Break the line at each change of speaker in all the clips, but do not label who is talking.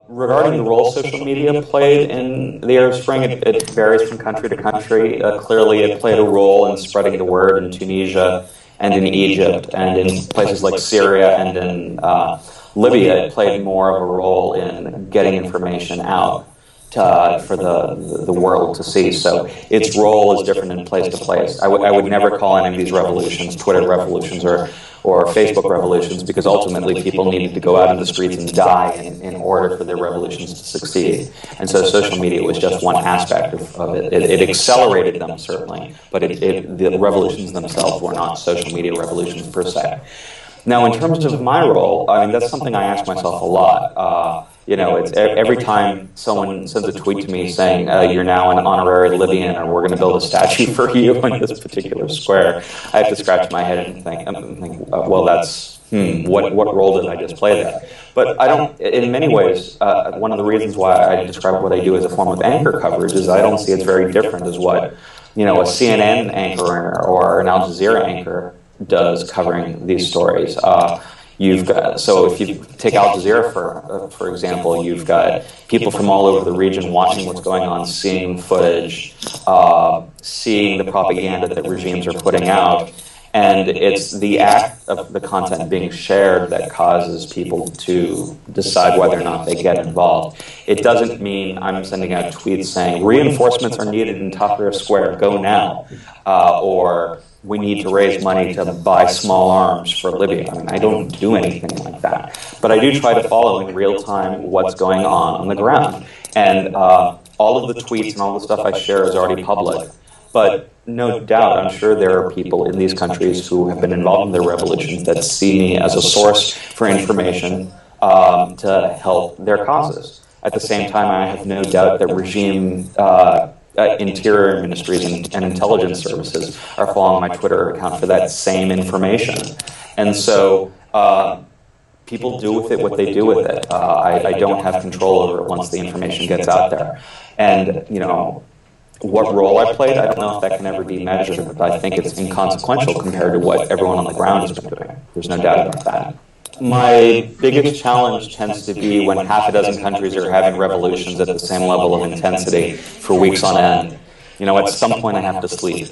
Regarding the role social media played in the Arab Spring, it varies from country to country. Clearly, it played a role in spreading the word in Tunisia and in Egypt and in places like Syria and in Libya. It played more of a role in getting information out for the world to see. So its role is different in place to place. I would never call any of these revolutions Twitter revolutions or Facebook revolutions, because ultimately people needed to go out in the streets and die in order for their revolutions to succeed. And so social media was just one aspect of it. It accelerated them, certainly, but the revolutions themselves were not social media revolutions per se. Now, in terms of my role, I mean, that's something I ask myself a lot. You know, it's every time someone sends a tweet to me saying, you're now an honorary Libyan, or we're going to build a statue for you in this particular square, I have to scratch my head and think, well, that's, what role did I just play there? But I don't, in many ways, one of the reasons why I describe what I do as a form of anchor coverage is I don't see it's very different as what, you know, a CNN anchor or an Al Jazeera anchor does covering these stories. You've got, so if you take Al Jazeera for example, you've got people from all over the region watching what's going on, seeing footage, seeing the propaganda that regimes are putting out, and it's the act of the content being shared that causes people to decide whether or not they get involved. It doesn't mean I'm sending out tweets saying reinforcements are needed in Tahrir Square, go now, or we need to raise money to buy small arms for Libya. I mean, I don't do anything like that. But I do try to follow in real time what's going on the ground. And all of the tweets and all the stuff I share is already public. But no doubt, I'm sure there are people in these countries who have been involved in their revolutions that see me as a source for information to help their causes. At the same time, I have no doubt that regime interior ministries and intelligence services are following my Twitter account for that same information. And so people do with it what they do with it. I don't have control over it once the information gets out there. And, you know, what role I played, I don't know if that can ever be measured, but I think it's inconsequential compared to what everyone on the ground has been doing. There's no doubt about that. My biggest challenge tends to be when half a dozen countries are having revolutions at the same level of intensity for weeks on end. You know, at some point I have to sleep.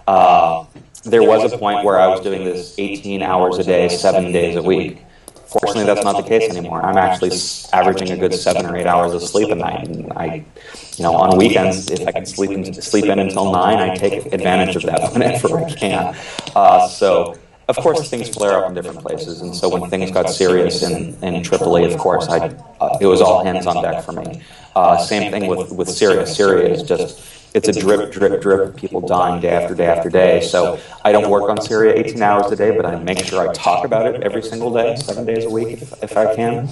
There was a point where I was doing this 18 hours a day, 7 days a week. Fortunately, that's not the case anymore. I'm actually averaging a good 7 or 8 hours of sleep a night. And you know, on weekends, if I can sleep in until 9, I take advantage of that whenever I can. Of course, things flare up in different places, and so when things got serious in Tripoli, of course, it was all hands on deck for me. Same thing with Syria. Syria is just, it's a drip, drip, drip, people dying day after day after day. So I don't work on Syria 18 hours a day, but I make sure I talk about it every single day, 7 days a week, if I can.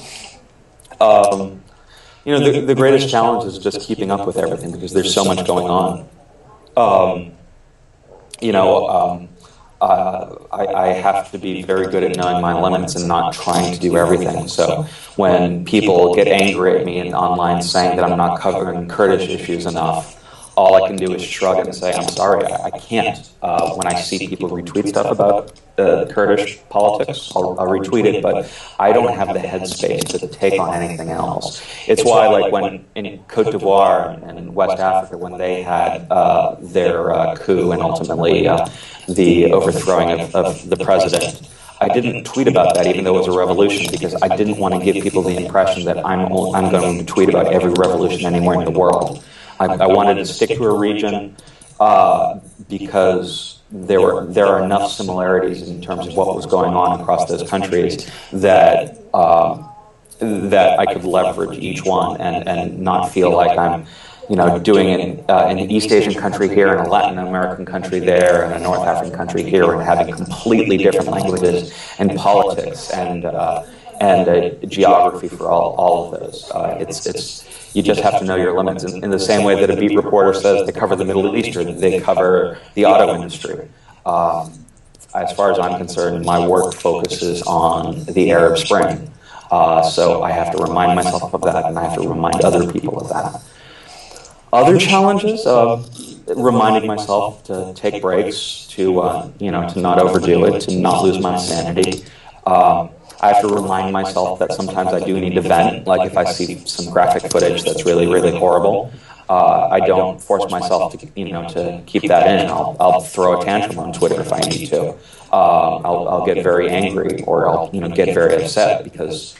You know, the greatest challenge is just keeping up with everything because there's so much going on. I have to be very good at knowing my limits and not trying to do everything. So when people get angry at me online saying that I'm not covering Kurdish issues enough, all I can do is shrug and say, I'm sorry, I can't. When I see people retweet stuff about Kurdish politics, I'll retweet it, but I don't have the headspace to take on anything else. It's why, like, when in Cote d'Ivoire and West Africa, when they had their coup and ultimately the overthrowing of the president, I didn't tweet about that, even though it was a revolution, because I didn't want to give people the impression that I'm going to tweet about every revolution anywhere in the world. I wanted to stick to a region because there are enough similarities in terms of what was going on across those countries that that I could leverage each one and not feel like I'm, you know, doing an East Asian country here and a Latin American country there and a North African country here and having completely different languages and politics and geography for all of those. You just have to know your limits. In the same way that a beat reporter says they cover the Middle East or they cover the auto industry. As far as I'm concerned, my work focuses on the Arab Spring. So I have to remind myself of that, and I have to remind other people of that. Other challenges, reminding myself to take breaks, to not overdo it, to not lose my sanity. I have to remind myself that sometimes I do need to vent. Like if I see some graphic footage that's really, really horrible, I don't force myself to, to keep that in. I'll throw a tantrum on Twitter if I need to. I'll get very angry, or I'll, get very upset because,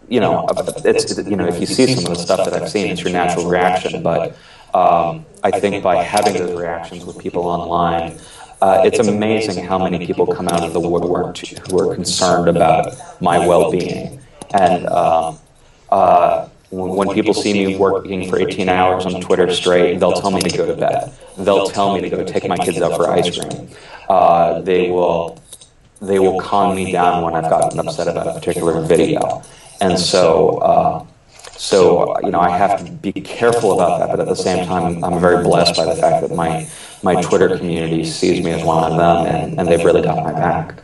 if you see some of the stuff that I've seen, it's your natural reaction. But I think by having those reactions with people online, it's amazing how many people come out of the woodwork who are concerned about my well-being. And when people see me working for 18 hours on Twitter straight, they'll tell me to go to bed. They'll tell me to go take my kids out for ice cream. They will calm me down when I've gotten upset about a particular video. And so, I have to be careful about that, but at the same time, I'm very blessed by the fact that my Twitter community sees me as one of them, and they've really got my back.